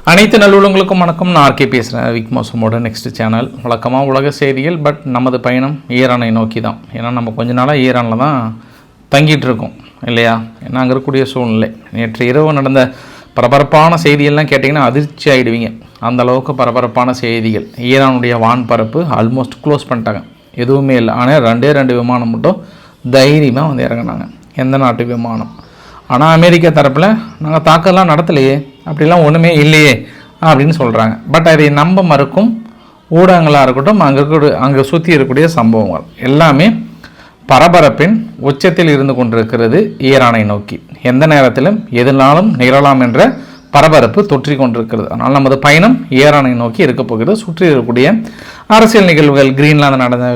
அனைத்து நல்லுள்ளங்களுக்கும் வணக்கம். நான் ஆர்கே பேசுகிறேன். விக் மோசமோட நெக்ஸ்ட் சேனல் வழக்கமாக உலக செய்திகள். பட் நமது பயணம் ஈரானை நோக்கி தான். ஏன்னா நம்ம கொஞ்ச நாளாக ஈரானில் தான் தங்கிட்டு இருக்கோம் இல்லையா? ஏன்னா அங்கே இருக்கக்கூடிய சூழ்நிலை. நேற்று இரவு நடந்த பரபரப்பான செய்தியெல்லாம் கேட்டிங்கன்னா அதிர்ச்சி ஆகிடுவீங்க. அந்த அளவுக்கு பரபரப்பான செய்திகள். ஈரானுடைய வான்பரப்பு ஆல்மோஸ்ட் க்ளோஸ் பண்ணிட்டாங்க, எதுவுமே இல்லை. ஆனால் ரெண்டு விமானம் மட்டும் தைரியமாக வந்து இறங்கினாங்க. எந்த நாட்டு விமானம்? ஆனால் அமெரிக்கா தரப்பில் நாங்கள் தாக்கெல்லாம் நடத்தலையே, அப்படிலாம் ஒன்றுமே இல்லையே அப்படின்னு சொல்கிறாங்க. பட் அதை நம்ப மறுக்கும் ஊடகங்களாக இருக்கட்டும், அங்கே சுற்றி இருக்கக்கூடிய சம்பவங்கள் எல்லாமே பரபரப்பின் உச்சத்தில் இருந்து கொண்டிருக்கிறது ஈரானை நோக்கி. எந்த நேரத்திலும் எதுனாலும் நிகழலாம் என்ற பரபரப்பு தொற்றி கொண்டிருக்கிறது. அதனால் நமது பயணம் ஈரானை நோக்கி இருக்க போகிறது. சுற்றி இருக்கக்கூடிய அரசியல் நிகழ்வுகள், கிரீன்லாந்து நடந்த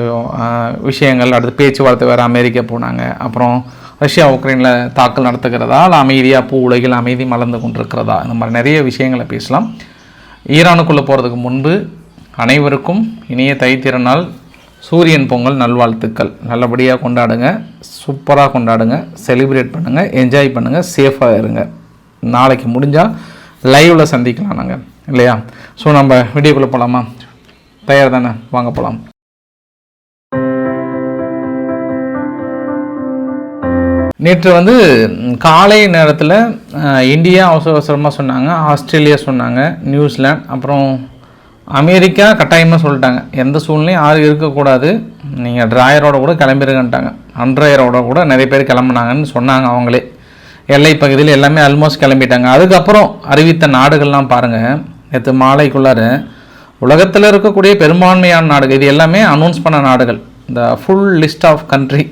விஷயங்கள், அடுத்து பேச்சுவார்த்தை வேறு அமெரிக்கா போனாங்க, அப்புறம் ரஷ்யா உக்ரைனில் தாக்கல் நடத்துகிறதா, இல்லை அமைதியாக உலகில் அமைதி மலர்ந்து கொண்டிருக்கிறதா, இந்த மாதிரி நிறைய விஷயங்களை பேசலாம். ஈரானுக்குள்ளே போகிறதுக்கு முன்பு அனைவருக்கும் இனிய தை திருநாள், சூரியன் பொங்கல் நல்வாழ்த்துக்கள். நல்லபடியாக கொண்டாடுங்க, சூப்பராக கொண்டாடுங்க, செலிப்ரேட் பண்ணுங்கள், என்ஜாய் பண்ணுங்கள், சேஃபாக இருங்க. நாளைக்கு முடிஞ்சால் லைவில் சந்திக்கலாம் நாங்கள் இல்லையா? ஸோ நம்ம வீடியோக்குள்ளே போகலாமா? தயார் தானே? வாங்க போகலாம். நேற்று வந்து காலை நேரத்தில் இந்தியா அவசரமாக சொன்னாங்க, ஆஸ்திரேலியா சொன்னாங்க, நியூசிலாந்து, அப்புறம் அமெரிக்கா கட்டாயமாக சொல்லிட்டாங்க. எந்த சூழ்நிலையும் யாரும் இருக்கக்கூடாது, நீங்கள் ட்ராயரோட கூட கிளம்பிருங்கன்ட்டாங்க. அன்ட்ராயரோட கூட நிறைய பேர் கிளம்புனாங்கன்னு சொன்னாங்க. அவங்களே எல்லை பகுதியில் எல்லாமே ஆல்மோஸ்ட் கிளம்பிட்டாங்க. அதுக்கப்புறம் அறிவித்த நாடுகள்லாம் பாருங்கள். நேற்று மாலைக்குள்ளார உலகத்தில் இருக்கக்கூடிய பெரும்பான்மையான நாடுகள், இது எல்லாமே அனௌன்ஸ் பண்ண நாடுகள். இந்த full list of country,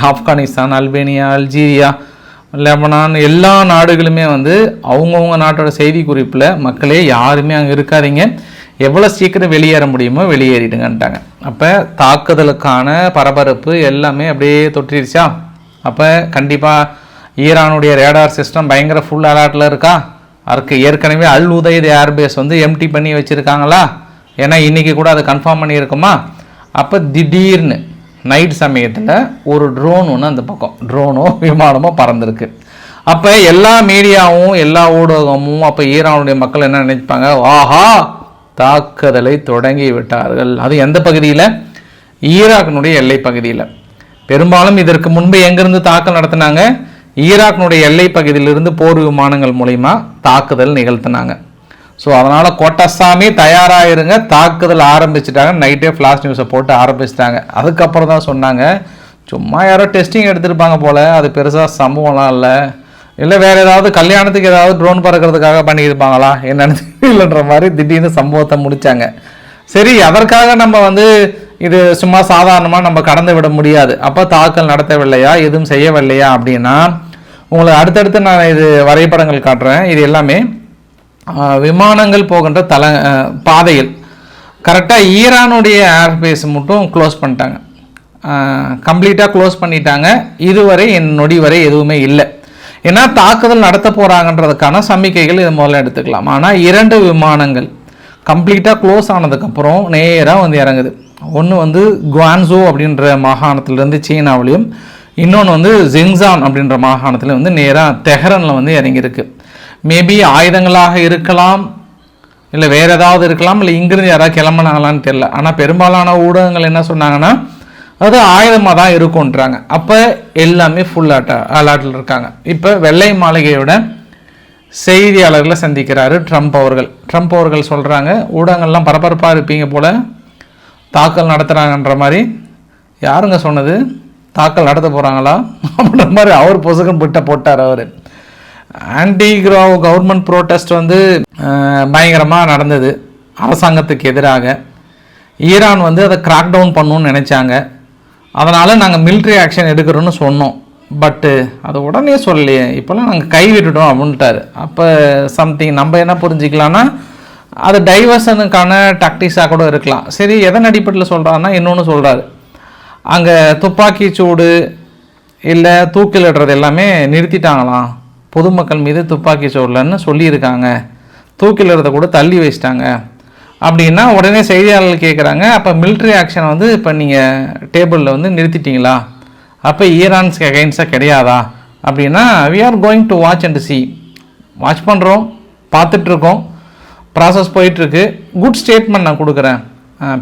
Afghanistan, Albania, Algeria, Lebanon, எல்லா நாடுகளுமே வந்து அவங்கவுங்க நாட்டோட செய்தி குறிப்பில் மக்களே யாருமே அங்கே இருக்காதீங்க, எவ்வளோ சீக்கிரம் வெளியேற முடியுமோ வெளியேறிடுங்கன்ட்டாங்க. அப்போ தாக்குதலுக்கான பரபரப்பு எல்லாமே அப்படியே தொற்றிடுச்சா? அப்போ கண்டிப்பாக ஈரானுடைய ரேடார் சிஸ்டம் பயங்கர ஃபுல் அலர்ட்டில் இருக்கா? அதுக்கு ஏற்கனவே அல் உதைத் ஏர்பேஸ் வந்து எம்டி பண்ணி வச்சுருக்காங்களா? ஏன்னா இன்றைக்கி கூட அதை கன்ஃபார்ம் பண்ணியிருக்குமா? அப்போ திடீர்னு நைட் சமயத்தில் ஒரு ட்ரோன் ஒன்று அந்த பக்கம் ட்ரோனோ விமானமோ பறந்துருக்கு. அப்போ எல்லா மீடியாவும் எல்லா ஊடகமும் அப்போ ஈரானுடைய மக்கள் என்ன நினைப்பாங்க? ஆஹா, தாக்குதலை தொடங்கி விட்டார்கள். அது எந்த பகுதியில்? ஈராக்கினுடைய எல்லை பகுதியில். பெரும்பாலும் இதற்கு முன்பு எங்கேருந்து தாக்கல் நடத்தினாங்க? ஈராக்கினுடைய எல்லை பகுதியிலிருந்து போர் விமானங்கள் மூலிமா தாக்குதல் நிகழ்த்தினாங்க. ஸோ அதனால் கோட்டசாமி தயாராகிருங்க, தாக்குதல் ஆரம்பிச்சிட்டாங்க. நைட்டே ஃப்ளாஷ் நியூஸை போட்டு ஆரம்பிச்சிட்டாங்க. அதுக்கப்புறம் தான் சொன்னாங்க, சும்மா யாரோ டெஸ்டிங் எடுத்துருப்பாங்க போல், அது பெருசாக சம்பவம்லாம் இல்லை வேறு ஏதாவது கல்யாணத்துக்கு ஏதாவது ட்ரோன் பறக்கிறதுக்காக பண்ணியிருப்பாங்களா என்னன்னு இல்லைன்ற மாதிரி திடீர்னு சம்பவத்தை முடித்தாங்க. சரி, அதற்காக நம்ம வந்து இது சும்மா சாதாரணமாக நம்ம கடந்து விட முடியாது. அப்போ தாக்கல் நடத்தவில்லையா, எதுவும் செய்யவில்லையா அப்படின்னா உங்களுக்கு அடுத்தடுத்து நான் இது வரைபடங்கள் காட்டுறேன். இது எல்லாமே விமானங்கள் போகின்ற பாதைகள். கரெக்டாக ஈரானுடைய ஏர்பேஸ் மட்டும் க்ளோஸ் பண்ணிட்டாங்க, கம்ப்ளீட்டாக க்ளோஸ் பண்ணிட்டாங்க. இதுவரை நொடி வரை எதுவுமே இல்லை. ஏன்னா தாக்குதல் நடத்த போகிறாங்கன்றதுக்கான சமிக்கைகள் இது முதல்ல எடுத்துக்கலாம். ஆனால் 2 விமானங்கள் கம்ப்ளீட்டாக க்ளோஸ் ஆனதுக்கப்புறம் நேராக வந்து இறங்குது. ஒன்று வந்து குவான்சோ அப்படின்ற மாகாணத்திலேருந்து சீனாவிலையும், இன்னொன்று வந்து ஜிங்ஜான் அப்படின்ற மாகாணத்தில் வந்து நேராக தெஹ்ரானில் வந்து இறங்கியிருக்கு. மேபி ஆயுதங்களாக இருக்கலாம், இல்லை வேறு ஏதாவது இருக்கலாம், இல்லை இங்கிருந்து யாராவது கிளம்புனாங்களான்னு தெரியல. ஆனால் பெரும்பாலான ஊடகங்கள் என்ன சொன்னாங்கன்னா அது ஆயுதமாக தான் இருக்கும்ன்றாங்க. அப்போ எல்லாமே ஃபுல் அலர்ட்டில் இருக்காங்க. இப்போ வெள்ளை மாளிகையோட செய்தியாளர்களை சந்திக்கிறாரு ட்ரம்ப் அவர்கள் சொல்கிறாங்க, ஊடகங்கள்லாம் பரபரப்பாக இருப்பீங்க போல், தாக்கல் நடத்துகிறாங்கன்ற மாதிரி. யாருங்க சொன்னது தாக்கல் நடத்த போகிறாங்களா அப்படின்ற மாதிரி அவர் பொசுகன் பிட்ட போட்டார். அவர் ஆன்டி கவர்மெண்ட் ப்ரோட்டஸ்ட் வந்து பயங்கரமாக நடந்தது அரசாங்கத்துக்கு எதிராக. ஈரான் வந்து அதை கிராக் டவுன் பண்ணணும்னு நினச்சாங்க. அதனால் நாங்கள் மிலிட்ரி ஆக்ஷன் எடுக்கிறோன்னு சொன்னோம். பட்டு அது உடனே சொல்லலையே, இப்போல்லாம் நாங்கள் கைவிட்டுட்டோம் அப்படின்ட்டாரு. அப்போ சம்திங் நம்ம என்ன புரிஞ்சிக்கலான்னா அது டைவர்ஷனுக்கான டாக்டிக்ஸாக கூட இருக்கலாம். சரி, எதன் அடிப்படையில் சொல்கிறாருன்னா இன்னொன்று சொல்கிறாரு, அங்கே துப்பாக்கி சூடு இல்லை தூக்கிலிடுறது எல்லாமே நிறுத்திட்டாங்களாம், பொதுமக்கள் மீது துப்பாக்கி சூடலன்னு சொல்லியிருக்காங்க, தூக்கிலிடுறத கூட தள்ளி வச்சிட்டாங்க அப்படின்னா உடனே செய்தியாளர்கள் கேட்குறாங்க, அப்போ மிலிட்ரி ஆக்ஷன் வந்து இப்போ நீங்கள் டேபிளில் வந்து நிறுத்திட்டீங்களா, அப்போ ஈரான்ஸ்க்கு அகைன்ஸ்டாக கிடையாதா அப்படின்னா we are going to watch and see, watch பண்ணுறோம், பார்த்துட்ருக்கோம், ப்ராசஸ் போயிட்டுருக்கு. குட் ஸ்டேட்மெண்ட் நான் கொடுக்குறேன்,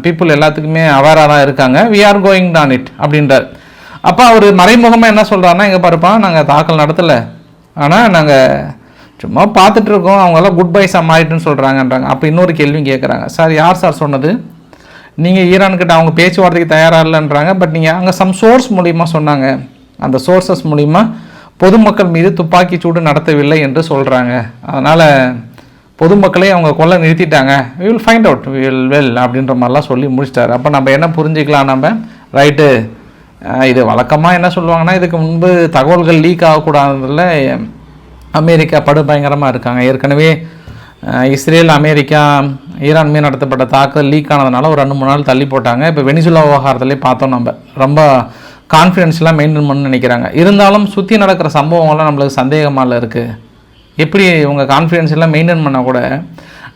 பீப்புள் எல்லாத்துக்குமே அவேராக தான் இருக்காங்க, we are going done it அப்படின்றார். அப்போ அவர் மறைமுகமாக என்ன சொல்கிறாருன்னா, இங்கே பாருப்பா நாங்கள் தாக்கல் நடத்தலை, ஆனால் நாங்கள் சும்மா பார்த்துட்ருக்கோம், அவங்களாம் குட் பைஸாக மாறிட்டுன்னு சொல்கிறாங்கன்றாங்க. அப்போ இன்னொரு கேள்வி கேட்குறாங்க, சார் யார் சார் சொன்னது, நீங்கள் ஈரான்கிட்ட அவங்க பேச்சுவார்த்தைக்கு தயாராக இல்லைன்றாங்க, பட் நீங்கள் அங்கே சம் சோர்ஸ் மூலிமா சொன்னாங்க, அந்த சோர்ஸஸ் மூலிமா பொதுமக்கள் மீது துப்பாக்கி சூடு நடத்தவில்லை என்று சொல்கிறாங்க, அதனால் பொதுமக்களே அவங்க கொல்ல நிறுத்திட்டாங்க, we will find out we will well அப்படின்ற மாதிரிலாம் சொல்லி முடிச்சிட்டாரு. அப்போ நம்ம என்ன புரிஞ்சிக்கலாம், நம்ம ரைட்டு இது வழக்கமாக என்ன சொல்லுவாங்கன்னா, இதுக்கு முன்பு தகவல்கள் லீக் ஆகக்கூடாதுல அமெரிக்கா படுபயங்கரமாக இருக்காங்க. ஏற்கனவே இஸ்ரேல் அமெரிக்கா ஈரான் மீது நடத்தப்பட்ட தாக்குதல் லீக் ஆனதுனால ஒரு 2-3 நாள் தள்ளி போட்டாங்க. இப்போ வெனிசுலா விவகாரத்துலேயே பார்த்தோம், நம்ம ரொம்ப கான்ஃபிடென்ஸ்லாம் மெயின்டைன் பண்ண நினைக்கிறாங்க. இருந்தாலும் சுற்றி நடக்கிற சம்பவங்கள்லாம் நம்மளுக்கு சந்தேகமாக இருக்குது. எப்படி இவங்க கான்ஃபிடென்ஸ் எல்லாம் மெயின்டைன் பண்ணால் கூட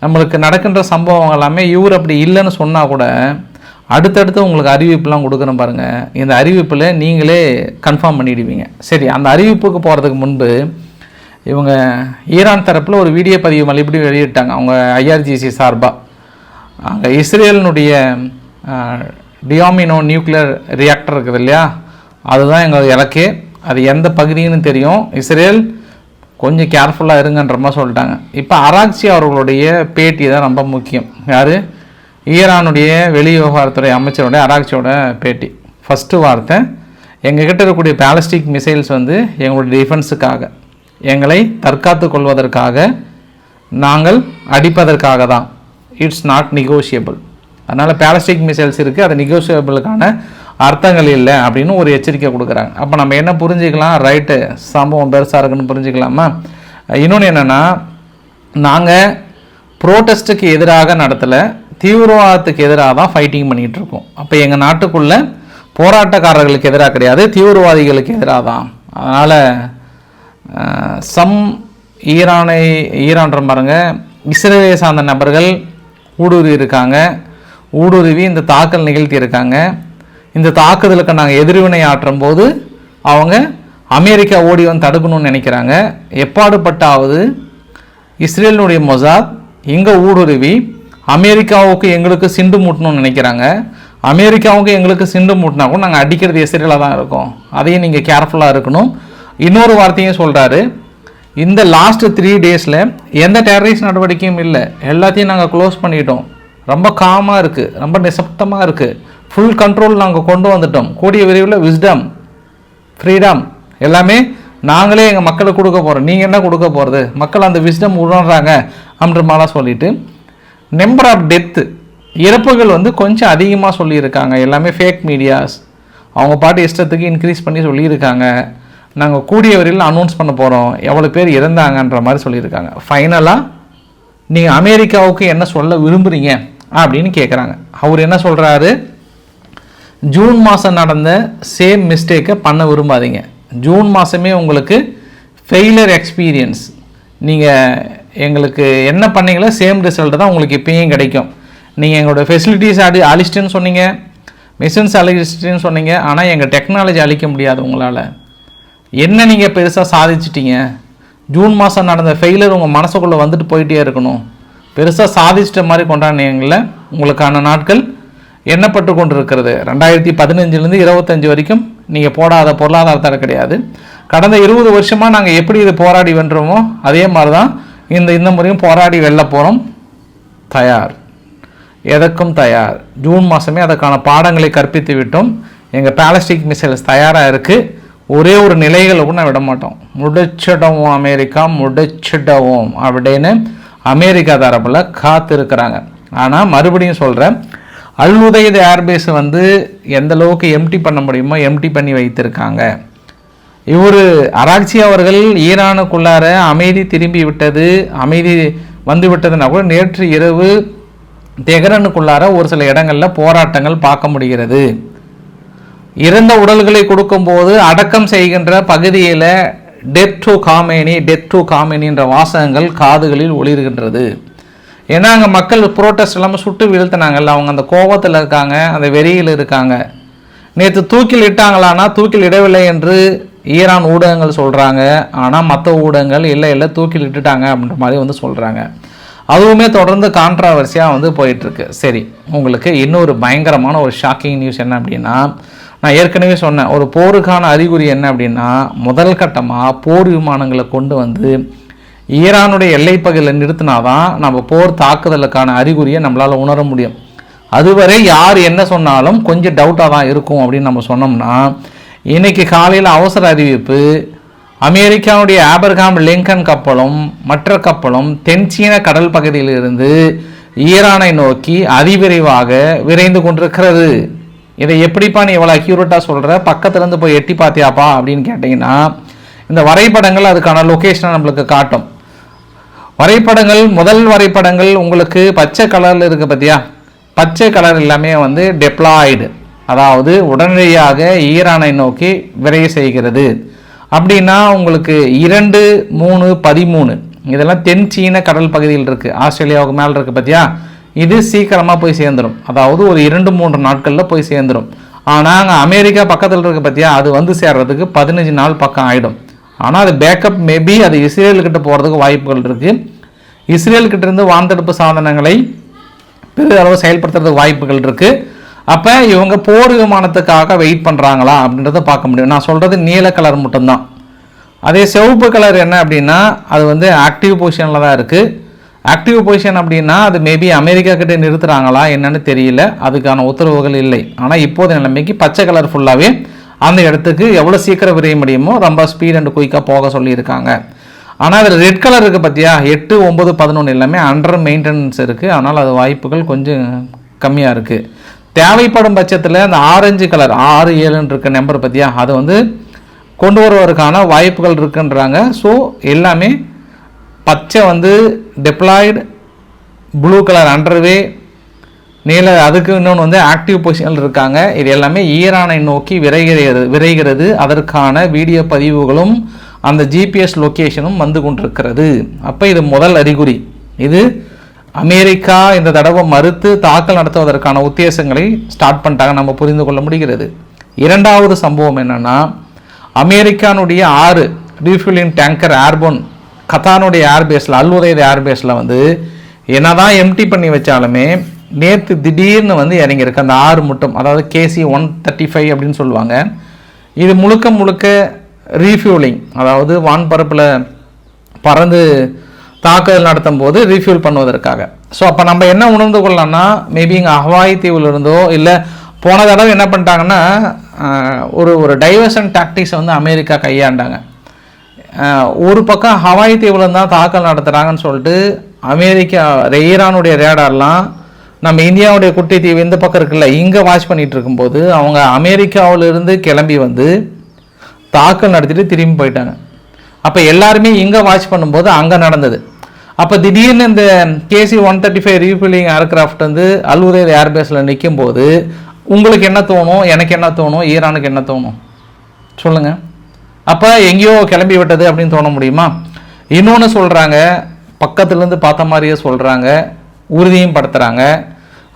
நம்மளுக்கு நடக்கின்ற சம்பவங்கள் எல்லாமே இவர் அப்படி இல்லைன்னு சொன்னால் கூட அடுத்தடுத்து உங்களுக்கு அறிவிப்புலாம் கொடுக்குறேன் பாருங்கள், இந்த அறிவிப்பில் நீங்களே கன்ஃபார்ம் பண்ணிடுவீங்க. சரி, அந்த அறிவிப்புக்கு போகிறதுக்கு முன்பு இவங்க ஈரான் தரப்பில் ஒரு வீடியோ பதிவு மறுபடியும் வெளியிட்டாங்க, அவங்க IRGC சார்பாக. அங்கே இஸ்ரேலினுடைய டியாமினோ நியூக்ளியர் ரியாக்டர் இருக்குது இல்லையா, அதுதான் எங்கள் இலக்கு, அது எந்த பகுதின்னு தெரியும், இஸ்ரேல் கொஞ்சம் கேர்ஃபுல்லாக இருங்கன்ற மாதிரி சொல்லிட்டாங்க. இப்போ அராக்சி அவர்களுடைய பேட்டி தான் ரொம்ப முக்கியம். யார், ஈரானுடைய வெளி விவகாரத்துறை அமைச்சருடைய அராக்சியோட பேட்டி. ஃபஸ்ட்டு வார்த்தை, எங்ககிட்ட இருக்கக்கூடிய பேலஸ்டிக் மிசைல்ஸ் வந்து எங்களுடைய டிஃபென்ஸுக்காக, எங்களை தற்காத்து கொள்வதற்காக, நாங்கள் அடிப்பதற்காக தான், இட்ஸ் நாட் நெகோஷியபிள். அதனால் பேலஸ்டிக் மிசைல்ஸ் இருக்குது, அது நெகோஷியபிளுக்கான அர்த்தங்கள் இல்லை அப்படின்னு ஒரு எச்சரிக்கை கொடுக்குறாங்க. அப்போ நம்ம என்ன புரிஞ்சுக்கலாம், ரைட்டு சம்பவம் பெருசாக இருக்குன்னு புரிஞ்சுக்கலாமா. இன்னொன்று என்னென்னா, நாங்கள் ப்ரோட்டஸ்ட்டுக்கு எதிராக நடத்தலை, தீவிரவாதத்துக்கு எதிராக தான் ஃபைட்டிங் பண்ணிகிட்ருக்கோம். அப்போ எங்கள் நாட்டுக்குள்ளே போராட்டக்காரர்களுக்கு எதிராக கிடையாது, தீவிரவாதிகளுக்கு எதிராக தான். அதனால் ஈரான்ற பாருங்க இஸ்ரேலை சார்ந்த நபர்கள் ஊடுருவி இருக்காங்க, ஊடுருவி இந்த தாக்கல் நிகழ்த்தி இருக்காங்க. இந்த தாக்குதலுக்கு நாங்கள் எதிர்வினை ஆற்றும் போது அவங்க அமெரிக்கா ஓடி வந்து தடுக்கணும்னு நினைக்கிறாங்க. எப்பாடுபட்டாவது இஸ்ரேலினுடைய மொசாத் இங்கே ஊடுருவி அமெரிக்காவுக்கு எங்களுக்கு சிண்டு மூட்டணும்னு நினைக்கிறாங்க. அமெரிக்காவுக்கு எங்களுக்கு சிண்டு மூட்டினா கூட நாங்கள் அடிக்கிறது இஸ்ரேலாக தான் இருக்கோம், அதையும் நீங்கள் கேர்ஃபுல்லாக இருக்கணும். இன்னொரு வார்த்தையும் சொல்கிறாரு, இந்த லாஸ்ட் 3 டேஸில் எந்த டெரரிஸ்ட் நடவடிக்கையும் இல்லை, எல்லாத்தையும் நாங்கள் க்ளோஸ் பண்ணிட்டோம், ரொம்ப காமாக இருக்குது, ரொம்ப நிசப்தமாக இருக்குது, ஃபுல் கண்ட்ரோல் நாங்கள் கொண்டு வந்துட்டோம், கூடிய விரைவில் விஸ்டம் ஃப்ரீடம் எல்லாமே நாங்களே எங்கள் மக்களுக்கு கொடுக்க போகிறோம், நீங்கள் என்ன கொடுக்க போகிறது, மக்கள் அந்த விஸ்டம் உணர்றாங்க அப்படின்ற மாதிரிலாம் சொல்லிவிட்டு நம்பர் ஆஃப் டெத்து இறப்புகள் வந்து கொஞ்சம் அதிகமாக சொல்லியிருக்காங்க. எல்லாமே ஃபேக் மீடியாஸ் அவங்க பாட்டு இஷ்டத்துக்கு இன்க்ரீஸ் பண்ணி சொல்லியிருக்காங்க. நாங்கள் கூடிய வரையில் அனௌன்ஸ் பண்ண போகிறோம் எவ்வளோ பேர் இறந்தாங்கன்ற மாதிரி சொல்லியிருக்காங்க. ஃபைனலாக நீங்கள் அமெரிக்காவுக்கு என்ன சொல்ல விரும்புகிறீங்க அப்படின்னு கேட்குறாங்க. அவர் என்ன சொல்கிறாரு, ஜூன் மாதம் நடந்த சேம் மிஸ்டேக்கை பண்ண விரும்பாதீங்க, ஜூன் மாதமே உங்களுக்கு ஃபெயிலியர் எக்ஸ்பீரியன்ஸ், நீங்கள் எங்களுக்கு என்ன பண்ணீங்களோ சேம் ரிசல்ட் தான் உங்களுக்கு இப்பயும் கிடைக்கும். நீங்கள் எங்களோட ஃபெசிலிட்டிஸ் அழிச்சிட்டுன்னு சொன்னீங்க, மிஷின்ஸ் அழிச்சிட்டுன்னு சொன்னீங்க, ஆனால் எங்கள் டெக்னாலஜி அழிக்க முடியாது உங்களால். என்ன நீங்கள் பெருசாக சாதிச்சிட்டீங்க, ஜூன் மாதம் நடந்த ஃபெயிலியர் உங்கள் மனசுக்குள்ளே வந்துட்டு போயிட்டே இருக்கணும், பெருசாக சாதிச்சிட்ட மாதிரி கொண்டாடுனீங்கள, உங்களுக்கான நாட்கள் எண்ணப்பட்டு கொண்டு இருக்கிறது. 2015 25 வரைக்கும் நீங்கள் போடாத பொருளாதார தடை கிடையாது. கடந்த 20 வருஷமாக நாங்கள் எப்படி இது போராடி வென்றோமோ அதே மாதிரி தான் இந்த முறையும் போராடி வெல்ல போகிறோம். தயார், எதற்கும் தயார். ஜூன் மாதமே அதற்கான பாடங்களை கற்பித்து விட்டோம். எங்கள் பேலஸ்டிக் மிசைல்ஸ் தயாராக இருக்குது. ஒரே ஒரு நிலைகளை கூட விட மாட்டோம், முடிச்சிடவும் அமெரிக்கா முடிச்சிடவும் அப்படின்னு அமெரிக்கா தரப்பில் காத்திருக்கிறாங்க. ஆனால் மறுபடியும் சொல்கிறேன், அல் உதைத் ஏர்பேஸ் வந்து எந்த அளவுக்கு எம்டி பண்ண முடியுமோ எம்டி பண்ணி வைத்திருக்காங்க. இவர் அராக்சி அவர்கள் ஈரானுக்குள்ளார அமைதி திரும்பி விட்டது, அமைதி வந்து விட்டதுன்னா கூட நேற்று இரவு தெஹ்ரானுக்குள்ளார ஒரு சில இடங்களில் போராட்டங்கள் பார்க்க முடிகிறது. இறந்த உடல்களை கொடுக்கும்போது அடக்கம் செய்கின்ற பகுதியில் டெத் டு காமேனின்ற வாசகங்கள் காதுகளில் ஒளிர்கின்றது. ஏன்னா அங்கே மக்கள் ப்ரோட்டஸ்ட் எல்லாமே சுட்டு வீழ்த்தினாங்கல்ல, அவங்க அந்த கோபத்தில் இருக்காங்க, அந்த வெறியில் இருக்காங்க. நேற்று தூக்கில் இட்டாங்களான்னா தூக்கில் இடவில்லை என்று ஈரான் ஊடகங்கள் சொல்கிறாங்க. ஆனால் மற்ற ஊடகங்கள் இல்லை தூக்கில் இட்டுட்டாங்க அப்படின்ற மாதிரி வந்து சொல்கிறாங்க. அதுவுமே தொடர்ந்து கான்ட்ராவர்சியாக வந்து போயிட்டுருக்கு. சரி, உங்களுக்கு இன்னொரு பயங்கரமான ஒரு ஷாக்கிங் நியூஸ் என்ன அப்படின்னா, நான் ஏற்கனவே சொன்னேன், ஒரு போருக்கான அறிகுறி என்ன அப்படின்னா, முதல் கட்டமாக போர் விமானங்களை கொண்டு வந்து ஈரானுடைய எல்லைப்பகுதியில் நிறுத்தினாதான் நம்ம போர் தாக்குதலுக்கான அறிகுறியை நம்மளால் உணர முடியும். அதுவரை யார் என்ன சொன்னாலும் கொஞ்சம் டவுட்டாக தான் இருக்கும் அப்படின்னு நம்ம சொன்னோம்னா, இன்றைக்கி காலையில் அவசர அறிவிப்பு, அமெரிக்காவுடைய ஆப்ரஹாம் லிங்கன் கப்பலும் மற்ற கப்பலும் தென்சீன கடல் பகுதியிலிருந்து ஈரானை நோக்கி அதிவிரைவாக விரைந்து கொண்டிருக்கிறது. இதை எப்படிப்பா நீ இவ்வளோ அக்யூரேட்டாக சொல்கிற, பக்கத்துலேருந்து போய் எட்டி பார்த்தியாப்பா அப்படின்னு கேட்டிங்கன்னா, இந்த வரைபடங்கள் அதுக்கான லொக்கேஷனை நம்மளுக்கு காட்டும். வரைபடங்கள், முதல் வரைபடங்கள் உங்களுக்கு பச்சை கலரில் இருக்குது பார்த்தியா, பச்சை கலர் எல்லாமே வந்து டெப்ளாய்டு, அதாவது உடனடியாக ஈரானை நோக்கி விரைவு செய்கிறது. அப்படின்னா உங்களுக்கு 2, 3, 13 இதெல்லாம் தென் சீன கடல் பகுதியில் இருக்குது, ஆஸ்திரேலியாவுக்கு மேலே இருக்குது பார்த்தியா, இது சீக்கிரமாக போய் சேர்ந்துடும். அதாவது ஒரு 2-3 நாட்களில் போய் சேர்ந்துடும். ஆனால் அங்கே அமெரிக்கா பக்கத்தில் இருக்குது பார்த்தியா, அது வந்து சேர்றதுக்கு 15 நாள் பக்கம் ஆகிடும். ஆனால் அது பேக்கப் மேபி அது இஸ்ரேல்கிட்ட போகிறதுக்கு வாய்ப்புகள் இருக்குது. இஸ்ரேல்கிட்ட இருந்து வான்தடுப்பு சாதனங்களை பெரிதளவு செயல்படுத்துறதுக்கு வாய்ப்புகள் இருக்குது. அப்போ இவங்க போர் விமானத்துக்காக வெயிட் பண்ணுறாங்களா அப்படின்றத பார்க்க முடியும். நான் சொல்கிறது நீல கலர் மட்டும்தான். அதே சிவப்பு கலர் என்ன அப்படின்னா, அது வந்து ஆக்டிவ் பொசிஷனில் தான் இருக்குது. ஆக்டிவ் பொசிஷன் அப்படின்னா அது மேபி அமெரிக்கா கிட்டே நிறுத்துகிறாங்களா என்னன்னு தெரியல, அதுக்கான உத்தரவுகள் இல்லை. ஆனால் இப்போது நிலைமைக்கு பச்சை கலர் ஃபுல்லாகவே அந்த இடத்துக்கு எவ்வளோ சீக்கிரம் விரைய முடியுமோ ரொம்ப ஸ்பீட் அண்ட் குயிக்காக போக சொல்லியிருக்காங்க. ஆனால் அதில் ரெட் கலர் இருக்குது பார்த்தியா, 8, 9, 11 எல்லாமே அண்டர் மெயின்டெனன்ஸ் இருக்குது. அதனால் அது வாய்ப்புகள் கொஞ்சம் கம்மியாக இருக்குது. தேவைப்படும் பட்சத்தில் அந்த ஆரஞ்சு கலர் 6, 7 இருக்க நம்பர் பார்த்தியா, அது வந்து கொண்டு வருவதற்கான வாய்ப்புகள் இருக்குன்றாங்க. ஸோ எல்லாமே பச்சை வந்து டெப்ளாய்டு, ப்ளூ கலர் அண்டர்வே, நீல அதுக்கு இன்னொன்று வந்து ஆக்டிவ் பொசிஷனில் இருக்காங்க. இது எல்லாமே ஈரானை நோக்கி விரைகிறது. அதற்கான வீடியோ பதிவுகளும் அந்த ஜிபிஎஸ் லொக்கேஷனும் வந்து கொண்டிருக்கிறது. அப்போ இது முதல் அறிகுறி. இது அமெரிக்கா இந்த தடவை மறுத்து தாக்கல் நடத்துவதற்கான உத்தேசங்களை ஸ்டார்ட் பண்ணிட்டாங்க, நம்ம புரிந்து கொள்ள முடிகிறது. இரண்டாவது சம்பவம் என்னென்னா, அமெரிக்கானுடைய 6 ரீஃபில்லிங் டேங்கர் ஏர்போன் கத்தானுடைய ஏர்பேஸில், அல் உதைத் ஏர்பேஸில் வந்து என்னதான் எம்டி பண்ணி வச்சாலுமே நேற்று திடீர்னு வந்து இறங்கியிருக்கு அந்த 6 மட்டும். அதாவது KC-135 அப்படின்னு சொல்லுவாங்க. இது முழுக்க ரீஃபியூலிங், அதாவது வான்பரப்பில் பறந்து தாக்குதல் நடத்தும் போது ரீஃபியூல் பண்ணுவதற்காக. ஸோ அப்போ நம்ம என்ன உணர்ந்து கொள்ளலாம்னா, மேபி இங்கே ஹவாய் தீவில் இருந்தோ இல்லை போன தடவை என்ன பண்ணிட்டாங்கன்னா, ஒரு டைவர்ஷன் டாக்டிக்ஸை வந்து அமெரிக்கா கையாண்டாங்க. ஒரு பக்கம் ஹவாய் தீவில் தான் தாக்கல் நடத்துகிறாங்கன்னு சொல்லிட்டு அமெரிக்கா ஈரானுடைய ரேடார்லாம் நம்ம இந்தியாவுடைய குட்டி தீவு இந்த பக்கம் இருக்குல்ல, இங்கே வாட்ச் பண்ணிகிட்டு இருக்கும்போது அவங்க அமெரிக்காவிலிருந்து கிளம்பி வந்து தாக்கல் நடத்திட்டு திரும்பி போயிட்டாங்க. அப்போ எல்லாருமே இங்கே வாட்ச் பண்ணும்போது அங்கே நடந்தது. அப்போ திடீர்னு இந்த KC-135 ரீஃபில்லிங் ஏர்கிராஃப்ட் வந்து அல் உதைத் ஏர்பேஸில் நிற்கும் போது உங்களுக்கு என்ன தோணும், எனக்கு என்ன தோணும், ஈரானுக்கு என்ன தோணும் சொல்லுங்கள்? அப்போ எங்கேயோ கிளம்பி விட்டது அப்படின்னு தோண முடியுமா? இன்னொன்று சொல்கிறாங்க, பக்கத்துலேருந்து பார்த்த மாதிரியே சொல்கிறாங்க, உறுதியும் படுத்துகிறாங்க,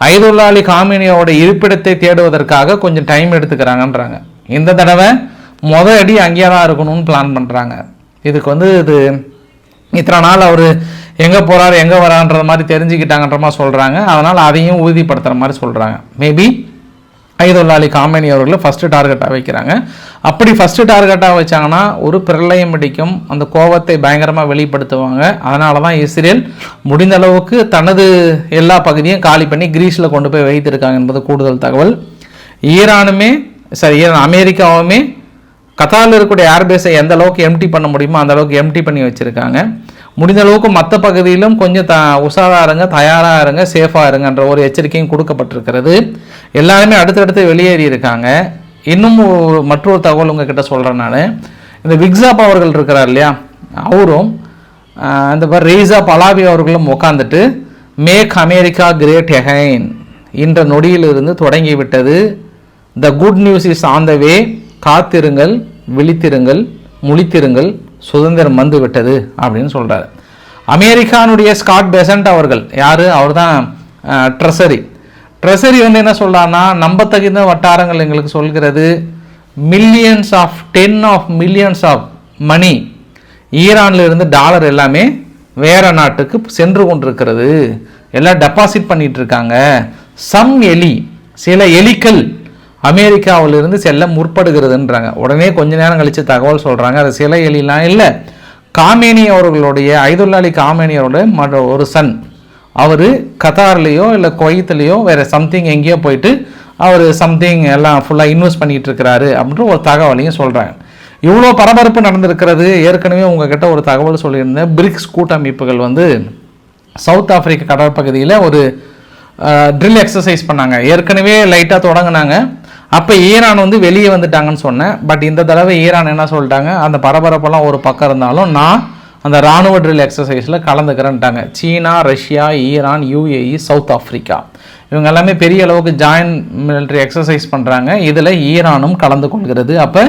அயதுல்லா அலி காமினியோட இருப்பிடத்தை தேடுவதற்காக கொஞ்சம் டைம் எடுத்துக்கிறாங்கன்றாங்க. இந்த தடவை மொதல் அடி அங்கேயே தான் இருக்கணும்னு பிளான் பண்ணுறாங்க. இதுக்கு வந்து இது இத்தனை நாள் அவர் எங்கே போகிறாரு எங்கே வரான்ற மாதிரி தெரிஞ்சுக்கிட்டாங்கன்ற மாதிரி சொல்கிறாங்க. அதனால் அதையும் உறுதிப்படுத்துகிற மாதிரி சொல்கிறாங்க. மேபி அயதுல்லா அலி காமேனி அவர்களை ஃபஸ்ட்டு டார்கெட்டாக வைக்கிறாங்க. அப்படி ஃபஸ்ட்டு டார்கெட்டாக வச்சாங்கன்னா ஒரு பிரளயம் அடிக்கும், அந்த கோபத்தை பயங்கரமாக வெளிப்படுத்துவாங்க. அதனால தான் இஸ்ரேல் முடிந்த அளவுக்கு தனது எல்லா பகுதியும் காலி பண்ணி கிரீஸில் கொண்டு போய் வைத்திருக்காங்க என்பது கூடுதல் தகவல். ஈரானுமே சரி, அமெரிக்காவுமே கத்தாரில் இருக்கக்கூடிய ஏர்பேஸை எந்த அளவுக்கு எம்டி பண்ண முடியுமோ அந்த அளவுக்கு எம்டி பண்ணி வச்சுருக்காங்க. முடிந்த அளவுக்கு மற்ற பகுதியிலும் கொஞ்சம் உஷாராக இருங்க, தயாராக இருங்க, சேஃபாக இருங்கன்ற ஒரு எச்சரிக்கையும் கொடுக்கப்பட்டிருக்கிறது. எல்லாருமே அடுத்தடுத்து வெளியேறி இருக்காங்க. இன்னும் மற்றொரு தகவல் உங்ககிட்ட சொல்கிறேன் நான். இந்த விக்ஸாப் அவர்கள் இருக்கிறார் இல்லையா, அவரும் இந்த ரெய்ஸா பலாவி அவர்களும் உட்காந்துட்டு மேக் அமெரிக்கா கிரேட் எகைன் என்ற நொடியிலிருந்து தொடங்கிவிட்டது. The good news is on the way, காத்திருங்கள், விழித்திருங்கள், முழித்திருங்கள், சுதந்திரம் வந்து விட்டது அப்படின்னு சொல்கிறாரு. அமெரிக்கானுடைய ஸ்காட் பெசன்ட் அவர்கள் யார், அவர் தான் ட்ரெஸரி வந்து என்ன சொல்கிறாருன்னா, நம்பத்தகுந்த வட்டாரங்கள் எங்களுக்கு சொல்கிறது millions of 10 of millions of money ஈரானில் இருந்து டாலர் எல்லாமே வேறு நாட்டுக்கு சென்று கொண்டிருக்கிறது, எல்லாம் டெபாசிட் பண்ணிட்டு இருக்காங்க. சில எலிக்கள் அமெரிக்காவிலிருந்து செல்ல முற்படுகிறதுன்றாங்க. உடனே கொஞ்ச நேரம் கழித்து தகவல் சொல்கிறாங்க, அது சில எலிலாம் இல்லை, காமேனி அவர்களுடைய ஐதுல்லா அலி காமேனி அவரோட ஒரு சன், அவர் கத்தார்லேயோ இல்லை குவைத்துலேயோ வேறு சம்திங் எங்கேயோ போயிட்டு அவர் சம்திங் எல்லாம் ஃபுல்லாக இன்வெஸ்ட் பண்ணிகிட்டு இருக்கிறாரு அப்படின்ற ஒரு தகவலையும் சொல்கிறாங்க. இவ்வளோ பரபரப்பு நடந்திருக்கிறது. ஏற்கனவே உங்ககிட்ட ஒரு தகவல் சொல்லியிருந்தேன், பிரிக்ஸ் கூட்டமைப்புகள் வந்து சவுத் ஆப்பிரிக்கா கடற்பகுதியில் ஒரு ட்ரில் எக்ஸசைஸ் பண்ணாங்க. ஏற்கனவே லைட்டாக தொடங்கினாங்க. அப்போ ஈரான் வந்து வெளியே வந்துட்டாங்கன்னு சொன்னேன். பட் இந்த தடவை ஈரான் என்ன சொல்லிட்டாங்க, அந்த பரபரப்பெல்லாம் ஒரு பக்கம் இருந்தாலும் நான் அந்த இராணுவ ட்ரில் எக்ஸசைஸில் கலந்துக்கிறேன்ட்டாங்க. சீனா, Russia, Iran, UAE, South Africa இவங்க எல்லாமே பெரிய அளவுக்கு ஜாயின்ட் மிலிட்ரி எக்ஸசைஸ் பண்ணுறாங்க. இதில் ஈரானும் கலந்து கொள்கிறது. அப்போ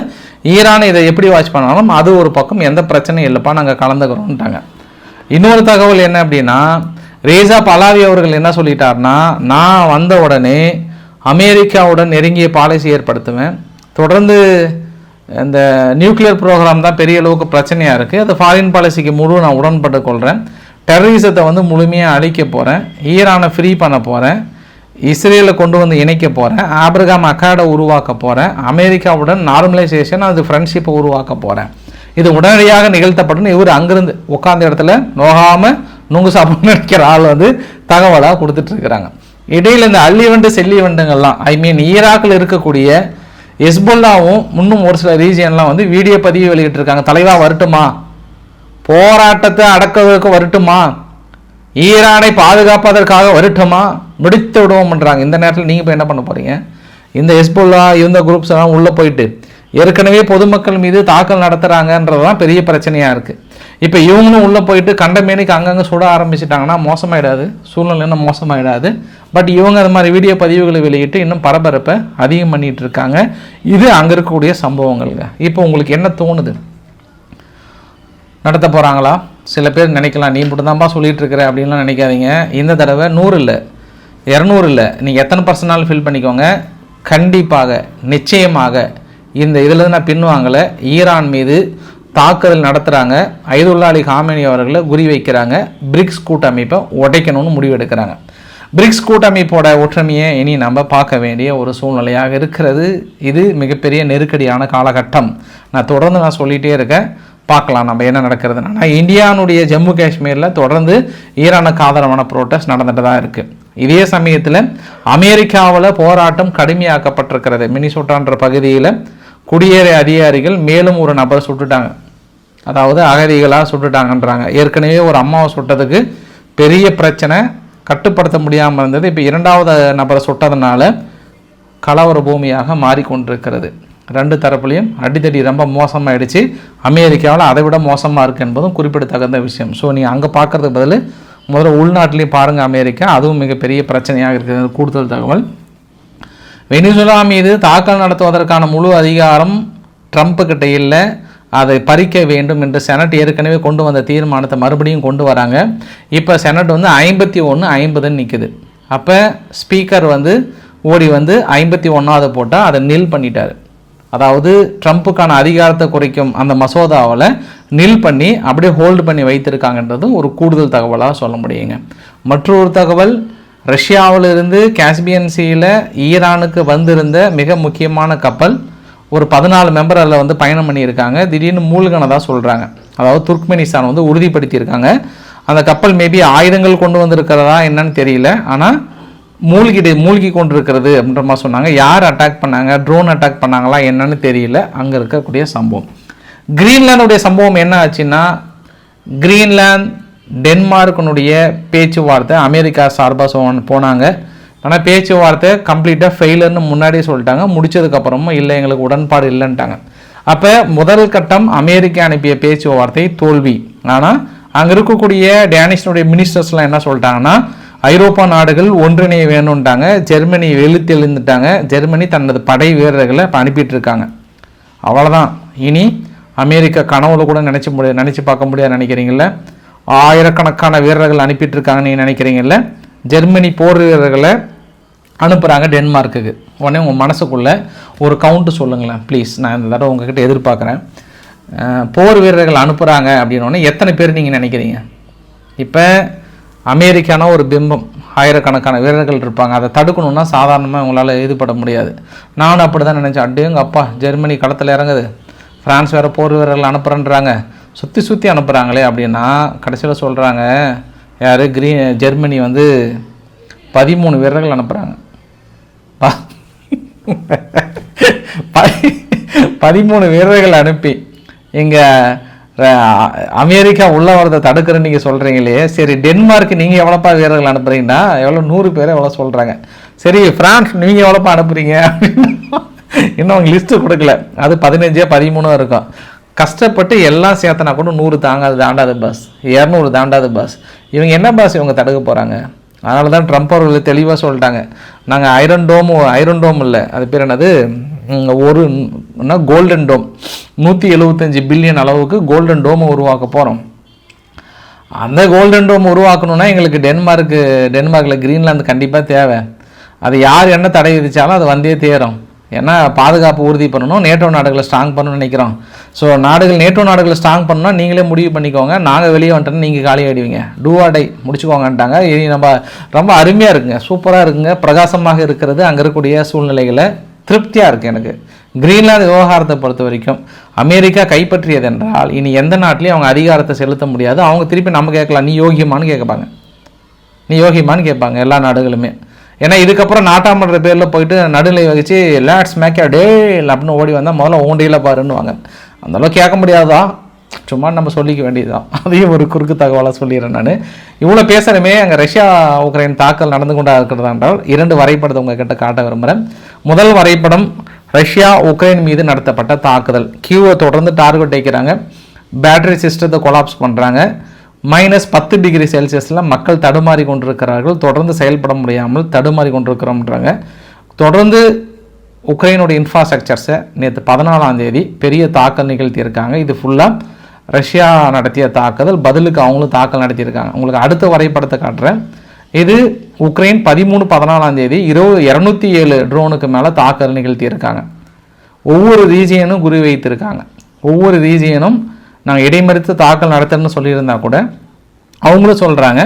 ஈரான் இதை எப்படி வாட்ச் பண்ணாலும் அது ஒரு பக்கம் எந்த பிரச்சனையும் இல்லைப்பா, நாங்கள் கலந்துக்கிறோம்ட்டாங்க. இன்னொரு தகவல் என்ன அப்படின்னா, ரேசா பலாவி அவர்கள் என்ன சொல்லிட்டார்னா, நான் வந்த உடனே அமெரிக்காவுடன் நெருங்கிய பாலிசி ஏற்படுத்துவேன், தொடர்ந்து இந்த நியூக்ளியர் ப்ரோக்ராம் தான் பெரிய அளவுக்கு பிரச்சனையாக இருக்குது, அது ஃபாரின் பாலிசிக்கு முழு நான் உடன்பட்டு கொள்கிறேன், டெரரிசத்தை வந்து முழுமையாக அழிக்க போகிறேன், ஈரானை ஃப்ரீ பண்ண போகிறேன், இஸ்ரேலை கொண்டு வந்து இணைக்க போகிறேன், ஆப்ரகாம் அக்காடை உருவாக்க போகிறேன், அமெரிக்காவுடன் நார்மலைசேஷன் அது ஃப்ரெண்ட்ஷிப்பை உருவாக்க போகிறேன், இது உடனடியாக நிகழ்த்தப்பட்டுன்னு இவர் அங்கிருந்து உட்காந்த இடத்துல நோகாமல் நுங்கு சாப்பிட்டு நினைக்கிற ஆள் வந்து தகவலாக கொடுத்துட்ருக்குறாங்க. இடையில் இந்த அள்ளிவண்டு செல்லிவண்டுங்கள்லாம் ஈராக்கில் இருக்கக்கூடிய ஹெஸ்புல்லாவும் இன்னும் ஒரு சில ரீஜியன்லாம் வந்து வீடியோ பதிவு வெளியிட்டிருக்காங்க. தலைவா வரட்டுமா, போராட்டத்தை அடக்குவதற்கு வரட்டுமா, ஈரானை பாதுகாப்பதற்காக வரட்டுமா, முடித்து விடுவோம்ன்றாங்க. இந்த நேரத்தில் நீங்கள் இப்போ என்ன பண்ண போகிறீங்க? இந்த ஹெஸ்புல்லா இந்த குரூப்ஸ் எல்லாம் உள்ளே போயிட்டு ஏற்கனவே பொதுமக்கள் மீது தாக்கல் நடத்துகிறாங்கன்றது தான் பெரிய பிரச்சனையாக இருக்குது. இப்போ இவங்களும் உள்ளே போயிட்டு கண்டமேனிக்கு அங்கங்கே சுட ஆரம்பிச்சிட்டாங்கன்னா மோசமாயிடாது, சூழ்நிலை இன்னும் மோசமாயிடாது. பட் இவங்க அது மாதிரி வீடியோ பதிவுகளை வெளியிட்டு இன்னும் பரபரப்பை அதிகம் பண்ணிகிட்டு இருக்காங்க. இது அங்கே இருக்கக்கூடிய சம்பவங்கள்ங்க. இப்போ உங்களுக்கு என்ன தோணுது, நடத்த போகிறாங்களா? சில பேர் நினைக்கலாம், நீ மட்டும் தான்ப்பா சொல்லிகிட்டு இருக்கிற அப்படின்லாம் நினைக்காதீங்க. இந்த தடவை 100 இல்லை 200 இல்லை, நீங்கள் எத்தனை பர்சன்டாலும் ஃபில் பண்ணிக்கோங்க. கண்டிப்பாக நிச்சயமாக இந்த இதில் நான் பின்வாங்கலை, ஈரான் மீது தாக்குதல் நடத்துகிறாங்க, ஐதுல்லா அலி காமேனி அவர்களை குறி வைக்கிறாங்க, பிரிக்ஸ் கூட்டமைப்பை உடைக்கணும்னு முடிவெடுக்கிறாங்க. பிரிக்ஸ் கூட்டமைப்போட ஒற்றுமையை இனி நம்ம பார்க்க வேண்டிய ஒரு சூழ்நிலையாக இருக்கிறது. இது மிகப்பெரிய நெருக்கடியான காலகட்டம். நான் தொடர்ந்து சொல்லிகிட்டே இருக்கேன், பார்க்கலாம் நம்ம என்ன நடக்கிறதுனா. ஆனால் இந்தியாவுடைய ஜம்மு காஷ்மீரில் தொடர்ந்து ஈரானுக்கு ஆதரவான ப்ரோட்டஸ்ட் நடந்துட்டு தான் இருக்குது. இதே சமயத்தில் அமெரிக்காவில் போராட்டம் கடுமையாக்கப்பட்டிருக்கிறது. மினிசோட்டான்ற பகுதியில் குடியேறிய அதிகாரிகள் மேலும் ஒரு நபரை சுட்டுட்டாங்க, அதாவது அகதிகளாக சுட்டுட்டாங்கன்றாங்க. ஏற்கனவே ஒரு அம்மாவை சுட்டதுக்கு பெரிய பிரச்சனை, கட்டுப்படுத்த முடியாமல் இருந்தது. இப்போ 2வது நபரை சுட்டதுனால கலவர பூமியாக மாறிக்கொண்டிருக்கிறது. 2 தரப்புலையும் அடித்தடி ரொம்ப மோசமாகிடுச்சு. அமெரிக்காவில் அதை விட மோசமாக இருக்குது என்பதும் குறிப்பிடத்தகுந்த விஷயம். ஸோ நீங்கள் அங்கே பார்க்குறதுக்கு பதில் முதல்ல உள்நாட்டிலையும் பாருங்கள் அமெரிக்கா, அதுவும் மிகப்பெரிய பிரச்சனையாக இருக்கிறது. கூடுதல் தகவல், வெனிசுலா மீது தாக்கல் நடத்துவதற்கான முழு அதிகாரம் ட்ரம்ப் கிட்ட இல்லை, அதை பறிக்க வேண்டும் என்று செனட் ஏற்கனவே கொண்டு வந்த தீர்மானத்தை மறுபடியும் கொண்டு வராங்க. இப்போ செனட் வந்து 51-50 நிற்குது. அப்போ ஸ்பீக்கர் வந்து ஓடி வந்து 51வது போட்டால் அதை நில் பண்ணிட்டார். அதாவது ட்ரம்ப்புக்கான அதிகாரத்தை குறைக்கும் அந்த மசோதாவில் நில் பண்ணி அப்படியே ஹோல்டு பண்ணி வைத்திருக்காங்கன்றது ஒரு கூடுதல் தகவலாக சொல்ல முடியுங்க. மற்றொரு தகவல், ரஷ்யாவிலிருந்து காஸ்பியன் சீயில் ஈரானுக்கு வந்திருந்த மிக முக்கியமான கப்பல் ஒரு 14 மெம்பர் அதில் வந்து பயணம் பண்ணியிருக்காங்க, திடீர்னு மூழ்கினதாக சொல்கிறாங்க. அதாவது துர்க்மெனிஸ்தான் வந்து உறுதிப்படுத்தியிருக்காங்க. அந்த கப்பல் மேபி ஆயுதங்கள் கொண்டு வந்திருக்கிறதா என்னன்னு தெரியல, ஆனால் மூழ்கி கொண்டிருக்கிறது அப்படின்ற மாதிரி சொன்னாங்க. யார் அட்டாக் பண்ணாங்க, ட்ரோன் அட்டாக் பண்ணாங்களா என்னன்னு தெரியல. அங்கே இருக்கக்கூடிய சம்பவம். கிரீன்லாந்துடைய சம்பவம் என்ன ஆச்சுன்னா, கிரீன்லாந்து டென்மார்க்கினுடைய பேச்சுவார்த்தை அமெரிக்கா சார்பாக போனாங்க. ஆனால் பேச்சுவார்த்தை கம்ப்ளீட்டாக ஃபெயிலர்னு முன்னாடியே சொல்லிட்டாங்க. முடித்ததுக்கப்புறமும் இல்லை, எங்களுக்கு உடன்பாடு இல்லைன்ட்டாங்க. அப்போ முதல் கட்டம் அமெரிக்கா அனுப்பிய பேச்சுவார்த்தை தோல்வி. ஆனால் அங்கே இருக்கக்கூடிய டேனிஷனுடைய மினிஸ்டர்ஸ்லாம் என்ன சொல்லிட்டாங்கன்னா, ஐரோப்பா நாடுகள் ஒன்றிணைய வேணும்ட்டாங்க. ஜெர்மனி எழுந்துட்டாங்க. ஜெர்மனி தனது படை வீரர்களை இப்போ அனுப்பிட்டு இருக்காங்க. அவ்வளோதான். இனி அமெரிக்கா கனவுல கூட நினச்சி பார்க்க முடியாது நினைக்கிறீங்கள. ஆயிரக்கணக்கான வீரர்கள் அனுப்பிட்டு இருக்காங்கன்னு நீங்கள் நினைக்கிறீங்கள. ஜெர்மனி போர் வீரர்களை அனுப்புகிறாங்க டென்மார்க்குக்கு. உடனே உங்கள் மனசுக்குள்ளே ஒரு கவுண்ட்டு சொல்லுங்களேன் ப்ளீஸ். நான் இந்த தடவை உங்ககிட்ட எதிர்பார்க்குறேன். போர் வீரர்கள் அனுப்புகிறாங்க அப்படின்னோடனே எத்தனை பேர் நீங்கள் நினைக்கிறீங்க? இப்போ அமெரிக்கானா ஒரு பிம்பம், ஆயிரக்கணக்கான வீரர்கள் இருப்பாங்க. அதை தடுக்கணுன்னா சாதாரணமாக உங்களால் ஈடுபட முடியாது. நானும் அப்படி தான் நினச்சேன். அட்டேங்க அப்பா, ஜெர்மனி களத்தில் இறங்குது, ஃப்ரான்ஸ் வேறு போர் வீரர்கள் அனுப்புகிறேன்றாங்க, சுற்றி அனுப்புகிறாங்களே அப்படின்னா கடைசியில் சொல்கிறாங்க யார், ஜெர்மனி வந்து 13 வீரர்கள் அனுப்புகிறாங்க. 13 வீரர்கள் அனுப்பி இங்கே அமெரிக்கா உள்ள வரதை தடுக்கிறேன்னு நீங்கள் சொல்கிறீங்களே, சரி டென்மார்க் நீங்கள் எவ்வளோப்பா வீரர்கள் அனுப்புகிறீங்கன்னா எவ்வளோ 100 பேர் எவ்வளோ சொல்கிறாங்க. சரி ஃப்ரான்ஸ் நீங்கள் எவ்வளோப்பா அனுப்புகிறீங்க இன்னும் அவங்க லிஸ்ட்டு கொடுக்கல. அது 15 13 இருக்கும். கஷ்டப்பட்டு எல்லாம் சேர்த்தனா கூட 100 தாண்டாது பாஸ், 200 தாண்டாது பாஸ். இவங்க என்ன பாஸ் இவங்க தடுக்க போகிறாங்க? அதனால தான் ட்ரம்ப் அவர்கள் தெளிவாக சொல்லிட்டாங்க, நாங்கள் ஐரன் டோம் இல்லை, அது பேர் என்னது, ஒரு கோல்டன் டோம் 175 பில்லியன் அளவுக்கு கோல்டன் டோமை உருவாக்க போகிறோம். அந்த கோல்டன் டோம் உருவாக்கணுன்னா எங்களுக்கு டென்மார்க்கில் கிரீன்லாந்து கண்டிப்பாக தேவை. அது யார் என்ன தடை விதித்தாலும் அது வந்தே தேரும். ஏன்னா பாதுகாப்பு உறுதி பண்ணணும், நேட்டோ நாடுகளை ஸ்ட்ராங் பண்ணணும்னு நினைக்கிறோம். ஸோ நேட்டோ நாடுகளை ஸ்ட்ராங் பண்ணணும்னா நீங்களே முடிவு பண்ணிக்கோங்க, நாங்கள் வெளியே வந்துட்டோன்னு நீங்கள் காலி ஆகிடுவீங்க, டூவாடை முடிச்சுக்கோங்கன்ட்டாங்க. இது நம்ம ரொம்ப அருமையாக இருக்குங்க, சூப்பராக இருக்குங்க, பிரகாசமாக இருக்கிறது. அங்கே இருக்கக்கூடிய சூழ்நிலைகளை திருப்தியாக இருக்குது எனக்கு. கிரீன்லாந்து விவகாரத்தை பொறுத்த வரைக்கும் அமெரிக்கா கைப்பற்றியது என்றால் இனி எந்த நாட்டிலையும் அவங்க அதிகாரத்தை செலுத்த முடியாது. அவங்க திருப்பி நம்ம கேட்கலாம், நீ யோகியமானு கேட்பாங்க எல்லா நாடுகளுமே. ஏன்னா இதுக்கப்புறம் நாட்டாமன்ற பேரில் போயிட்டு நடுநிலை வகிச்சு லேட்ஸ் மேக்கே டே அப்படின்னு ஓடி வந்தால் முதல்ல ஓண்டியில் பாருன்னுவாங்க. அந்தளவுக்கு கேட்க முடியாதா, சும்மா நம்ம சொல்லிக்க வேண்டியதுதான். அதையும் ஒரு குறுக்கு தகவலாக சொல்லிடுறேன் நான். இவ்வளோ பேசுகிறமே, அங்கே ரஷ்யா உக்ரைன் தாக்கல் நடந்து கொண்டா இருக்கிறதா என்றால் 2 வரைபடத்தை உங்ககிட்ட காட்ட விரும்புகிறேன். முதல் வரைபடம் ரஷ்யா உக்ரைன் மீது நடத்தப்பட்ட தாக்குதல். கியூவை தொடர்ந்து டார்கெட் வைக்கிறாங்க, பேட்டரி சிஸ்டத்தை கொலாப்ஸ் பண்ணுறாங்க, -10 டிகிரி செல்சியஸில் மக்கள் தடுமாறி கொண்டிருக்கிறார்கள், தொடர்ந்து செயல்பட முடியாமல் தடுமாறி கொண்டிருக்கிறோம்ன்றாங்க. தொடர்ந்து உக்ரைனுடைய இன்ஃப்ராஸ்ட்ரக்சர்ஸை நேற்று 14ஆம் தேதி பெரிய தாக்கல் நிகழ்த்தியிருக்காங்க. இது ஃபுல்லாக ரஷ்யா நடத்திய தாக்குதல், பதிலுக்கு அவங்களும் தாக்கல் நடத்தியிருக்காங்க. உங்களுக்கு அடுத்த வரைபடத்தை காட்டுறேன். இது உக்ரைன் 13-14ஆம் தேதி 207 ட்ரோனுக்கு மேலே தாக்கல் நிகழ்த்தியிருக்காங்க. ஒவ்வொரு ரீஜியனும் குறி வைத்திருக்காங்க. ஒவ்வொரு ரீஜியனும் நாங்கள் இடைமறித்து தாக்கல் நடத்துன்னு சொல்லியிருந்தா கூட அவங்களும் சொல்கிறாங்க,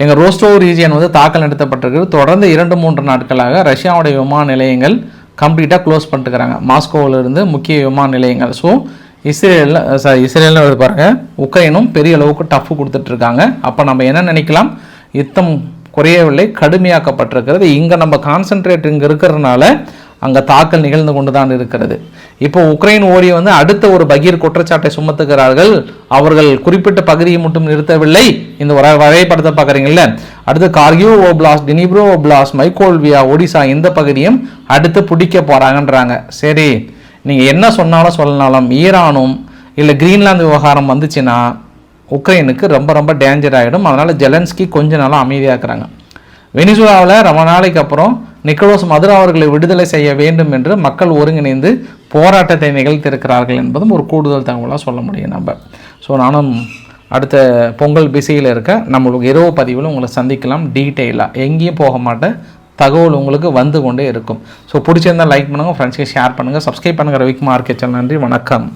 எங்கள் ரோஸ்டோவ் ரீஜியன் வந்து தாக்கல் நடத்தப்பட்டிருக்கு. தொடர்ந்து 2-3 நாட்களாக ரஷ்யாவுடைய விமான நிலையங்கள் கம்ப்ளீட்டாக க்ளோஸ் பண்ணிட்டுக்கிறாங்க, மாஸ்கோவிலிருந்து முக்கிய விமான நிலையங்கள். ஸோ இஸ்ரேல்னு பாருங்கள், உக்ரைனும் பெரிய அளவுக்கு டஃப் கொடுத்துட்ருக்காங்க. அப்போ நம்ம என்ன நினைக்கலாம், யுத்தம் குறையவில்லை, கடுமையாக்கப்பட்டிருக்கிறது. இங்கே நம்ம கான்சன்ட்ரேட் இங்கே இருக்கிறதுனால அங்கே தாக்கல் நிகழ்ந்து கொண்டு தான் இருக்கிறது. இப்போ உக்ரைன் ஓடி வந்து அடுத்த ஒரு பகீர் குற்றச்சாட்டை சுமத்துகிறார்கள். அவர்கள் குறிப்பிட்ட பகுதியை மட்டும் நிறுத்தவில்லை. இந்த வரைபடத்தை பார்க்குறீங்கல்ல, அடுத்து Kharkiv oblast, Dnipro oblast, மைக்கோல்வியா, Odisha இந்த பகுதியும் அடுத்து பிடிக்க போகிறாங்கன்றாங்க. சரி, நீங்கள் என்ன சொன்னாலும் சொல்லனாலும் ஈரானும் இல்லை கிரீன்லாந்து விவகாரம் வந்துச்சுன்னா உக்ரைனுக்கு ரொம்ப ரொம்ப டேஞ்சர் ஆகிடும். அதனால் ஜெலன்ஸ்கி கொஞ்ச நாளாக அமைதியாக்குறாங்க. வெனிசுலாவில் ரொம்ப நாளைக்கு அப்புறம் நிக்கோலஸ் மதுரோ அவர்களை விடுதலை செய்ய வேண்டும் என்று மக்கள் ஒருங்கிணைந்து போராட்டத்தை நிகழ்த்தியிருக்கிறார்கள் என்பதும் ஒரு கூடுதல் தகவலாக சொல்ல முடியும் நம்ம. ஸோ நானும் அடுத்த பொங்கல் பிஸியில் இருக்க நம்மளுக்கு இரவு பதிவில் உங்களை சந்திக்கலாம். டீட்டெயிலாக எங்கேயும் போக மாட்டேன், தகவல் உங்களுக்கு வந்து கொண்டே இருக்கும். ஸோ பிடிச்சிருந்தால் லைக் பண்ணுங்கள், ஃப்ரெண்ட்ஸ்க்கு ஷேர் பண்ணுங்கள், சப்ஸ்கிரைப் பண்ணுங்கள். ரவிக்குமார் கிச்சன். நன்றி, வணக்கம்.